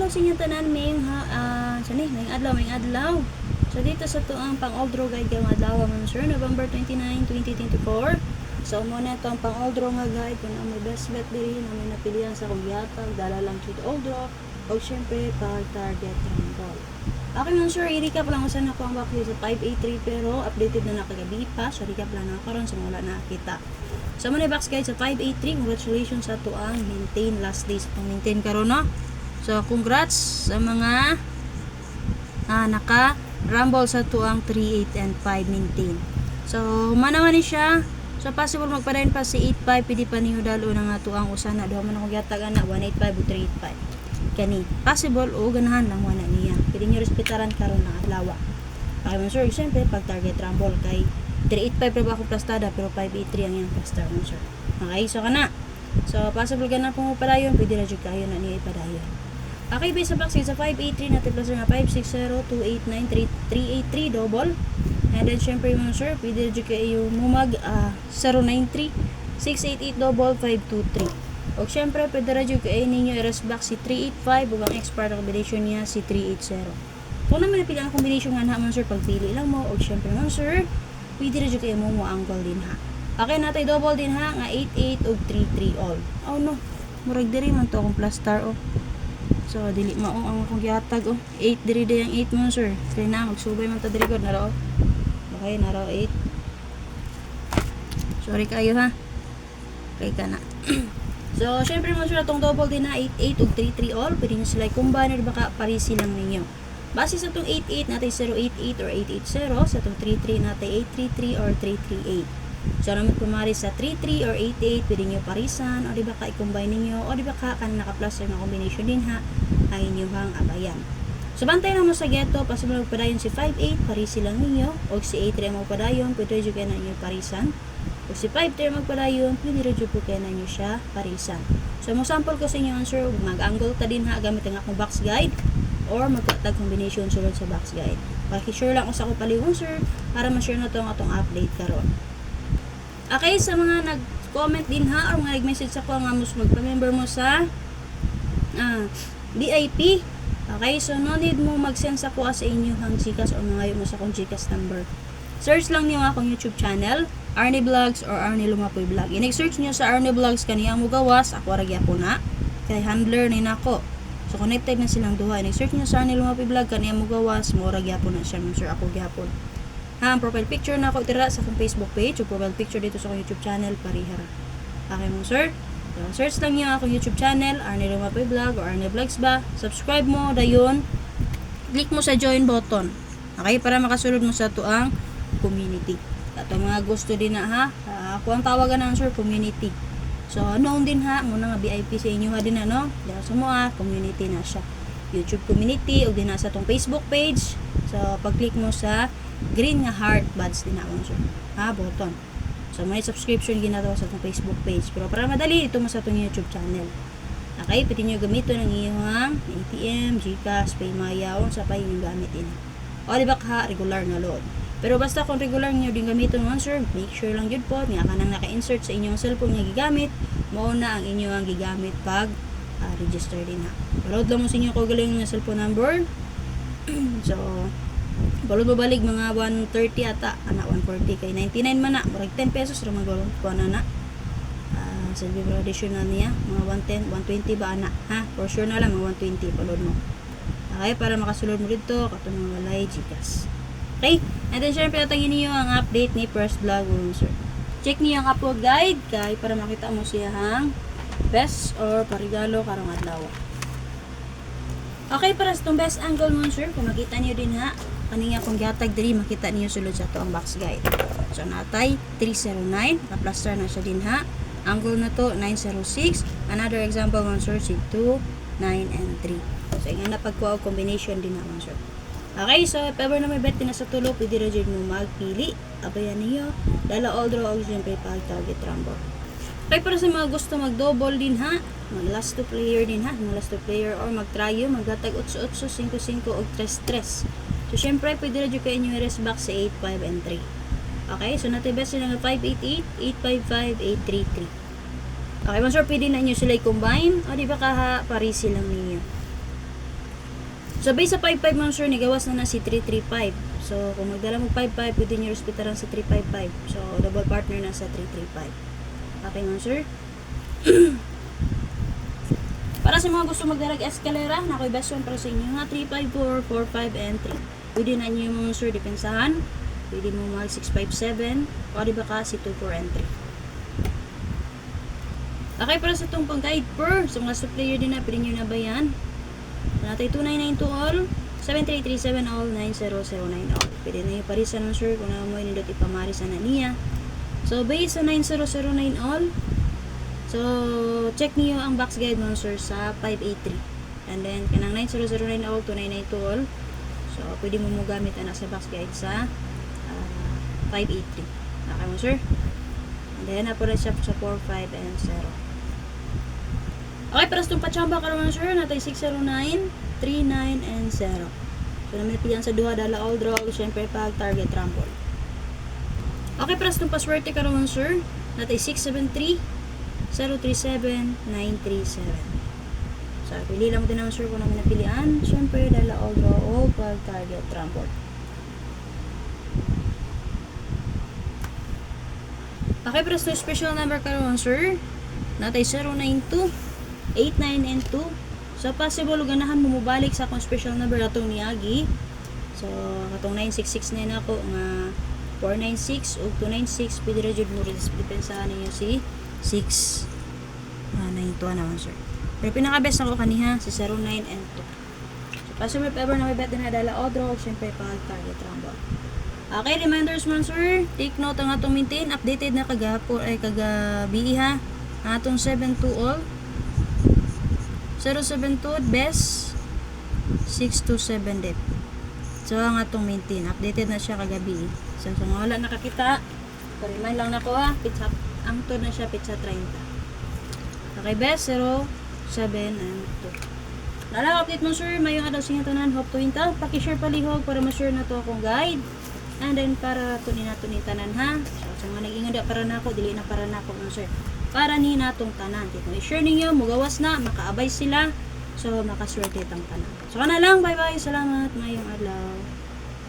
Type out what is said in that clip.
adlaw sa inyo tanan mayong mayong adlaw. So dito sa tuang pang old draw guide nga adlaw man sir November 29, 2024. So muna to ang pang old draw nga guide kung may best bet diri na may napilihan sa kugyatag dala lang to old draw o syempre pag target rumble. Okay man sir, i-recap lang usan ako ang bakyo sa 583 pero updated na nakagabi pa. So recap lang na karon sa wala nakita. So muna box guide sa 583. Congratulations sa tuang maintain last days pang maintain karon no. So congrats sa mga naka rumble sa tuang 38 and 5 maintain. So manaman ni siya. So possible magpadayon pa si 85 pwede pa niyo dalo na nga tuang usan na duha man ako gyatag ana 185 o 385. Kani possible o ganahan lang wala niya. Pwede niyo respetaran karon na adlaw. Okay man sir, siyempre pag target rumble kay 385 ra ba ako plastada pero 583 ang iyang plastar mo sir. Okay, so kana. So possible ka na pong padayon, pwede ra jud kayo na niya ipadayon. Okay, base sa box sa 583 natin plus nga 560-289-383 double. And then syempre mga sir, pwede jud kayo mumag 093-688 double 523. O syempre pwede ra jud kayo ninyo i-rest back si 385 ug ang expert combination niya si 380. Kung naman napili ang combination nga na man sir, pagpili lang mo. O syempre man sir, pwede rin kayo mo angle din ha. Okay, natay double din ha nga 88 ug 33 all. Oh no, murag diri man to akong plus star oh. So dili mao ang akong gihatag oh. 8 diri day ang 8 mo sir. Kaya na magsubay man ta diri gud na raw. Okay, na raw 8. Sorry kayo ha. Okay ka na. So syempre mo sir atong double din ha 88 ug 33 all. Pwede nyo sila i-combine or baka parisi lang ninyo. Base sa itong 88 natin 088 or 880, sa itong 33 natin 833 or 338. So naman kumari sa 33 or 88, pwede nyo parisan, o di ba ka i-combine ninyo, o di ba ka naka-plus na combination din ha, ang inyong abayan. So bantay lang mo sa geto, possible magpadayon si 58, parisi lang ninyo, o si 83 magpadayon, pwede rin kayo na inyo parisan. O si 53 magpadayon, pwede rin po kayo na inyo siya parisan. So mo sample ko sa inyo answer, mag-angle ka din ha, gamit ang akong box guide, or magkatag combination sulod sa box guide. Paki-share lang ko sa ako paliwong sir para ma-share na to ang atong update karon. Okay, sa mga nag-comment din ha or mga nag-message ako nga mas magpa-member mo sa VIP. Okay, so no need mo mag-send sa ko sa inyo hang Gcash or mga mo sa akong Gcash number. Search lang niyo akong YouTube channel, Arnie Vlogs or Arnie Lumapoy Vlog. I-search niyo sa Arnie Vlogs kaniya mo gawas, ako ra gyapon na. Kay handler ni nako. So connected na silang duha. I-search niyo sa Arnie Lumapoy Vlog kaniya mo gawas, mo ra gyapon na siya, sir ako gyapon. Ha, ang profile picture na ako itira sa akong Facebook page, o profile picture dito sa akong YouTube channel parihara. Okay mo sir? So, search lang niyo akong YouTube channel, Arnie Lumapoy Vlog or Arnie Vlogs ba. Subscribe mo dayon. Click mo sa join button. Okay, para makasulod mo sa tuang community. At ang mga gusto din na ha, ako ang tawagan ng sir community. So known din ha, muna nga VIP sa inyo ha din ano. Dahil sa mga community na siya. YouTube community o din na sa tong Facebook page. So pag-click mo sa green nga heart buds din ako sir. Ha, button. So may subscription ginagawa sa tong Facebook page. Pero para madali ito mo sa tong YouTube channel. Okay, pwede nyo gamiton ng iyong ATM, Gcash, Paymaya, o sa pa yung gamitin. O di ba ka regular na load. Pero basta kung regular nyo din gamiton mo sir, make sure lang yun po nga ka nang naka-insert sa inyong cellphone nga gigamit, mo na ang inyong gigamit pag register din ha. Load lang mo sa inyo ko galing ng cellphone number. So balod mo balik mga 130 ata, ana 140 kay 99 man na, murag 10 pesos ra magulong ko na. Sa libro additional niya, mga 110, 120 ba ana, ha? For sure na lang mga 120 palod mo. Okay, para makasulod mo dito, katong mga walay Gcash. Okay? And then syempre natangin niyo ang update ni First Vlog sir. Check niyo ang upload guide kay para makita mo siya hang best or parigalo karong adlaw. Okay, para sa itong best angle mo sir, kung makita niyo din ha, kaniya kung gihatag diri makita niyo sulod sa to ang box guide. So natay 309, na-plaster na siya din ha. Angle na to 906. Another example mo sir si 2, 9 and 3. So nga na pagkuha combination din naman sir. Okay, so if ever na may bet na sa tulo, pwede rin mo magpili. Abayan niyo, dala all draw o siyempre pag target rumble. Okay, para sa mga gusto mag-double din ha, mag last to player din ha, mag last to player or mag-tryo, maghatag 8-8, 5-5 o 3-3. So siyempre, pwede rin kayo inyo i-rest back sa 8, 5 and 3. Okay, so natin best sila ng 588, 855, 833. Okay, man sir, pwede na nyo sila i-combine o di ba parisi lang ninyo. So, base sa 5-5 mga sir, nigawas na si 335. So, kung magdala mo 5-5, pwede nyo respetaran sa 355. So, double partner na sa 335. Okay mga sir? Para sa mga gusto magdarag escalera, na ako'y best one para sa inyo nga 354, 45, and 3. Pwede na nyo yung mga sir, depensahan. Pwede mo mag 657, o di ba kasi 24 and 3. Okay, para sa itong pang-guide per, sa mga player din na, pwede nyo na ba yan? Natay 2992 all, 7337 all, 9009 all. Pwede na yung parisan ng sir kung na mo inindot ipamarisan na niya. So, based sa 9009 all, so, check niyo ang box guide mo sir sa 583. And then, kanang 9009 all to 992 all. So, pwede mo gamit anak sa box guide sa 583. Okay mo sir? And then, napo na siya sa 45 and 0. Okay, para sa itong pachamba karoon sir, natay 609, 39, and 0. So, namin napilihan sa duha, dala all draw, syempre pag target rumble. Okay, para sa itong paswerte karoon sir, natay 673, 037, 937. So, pili lang din naman sir kung namin napilihan. Syempre, dala all draw, all pag target rumble. Okay, para sa itong special number karoon sir, natay 092, 89 and 2. So, possible ganahan mo mubalik sa akong special number atong niagi. So, katong 966 na ako nga 496 o 296. Pwede rin mo rin depensahan ninyo si 692 naman sir. Pero pinaka-best ako kaniha si 09 and 2. So, possible if ever na may bet din na dala o draw, syempre pag target rumble. Okay, reminders man sir. Take note ang atong maintain. Updated na kagahapon ay kagabi ha. Ang atong 72 all. 072 best 627 depth. So ang atong maintain updated na siya kagabi. So mga wala nakakita, remind lang nako ha, pizza ang to na siya pizza 30. Okay best 07 and 2. Nala update mo sir, mayong adlaw sa tanan, hope to inta paki-share palihog para ma-share na to akong guide. And then para tunin nato ni tanan ha. So sa mga nag-ingon para nako, dili na para nako mo sir. Para ni natong tanan. Kung i-share ninyo, mugawas na, makaabay sila. So, makaswerte itang tanan. So, kana lang. Bye-bye. Salamat. Mayong adlaw.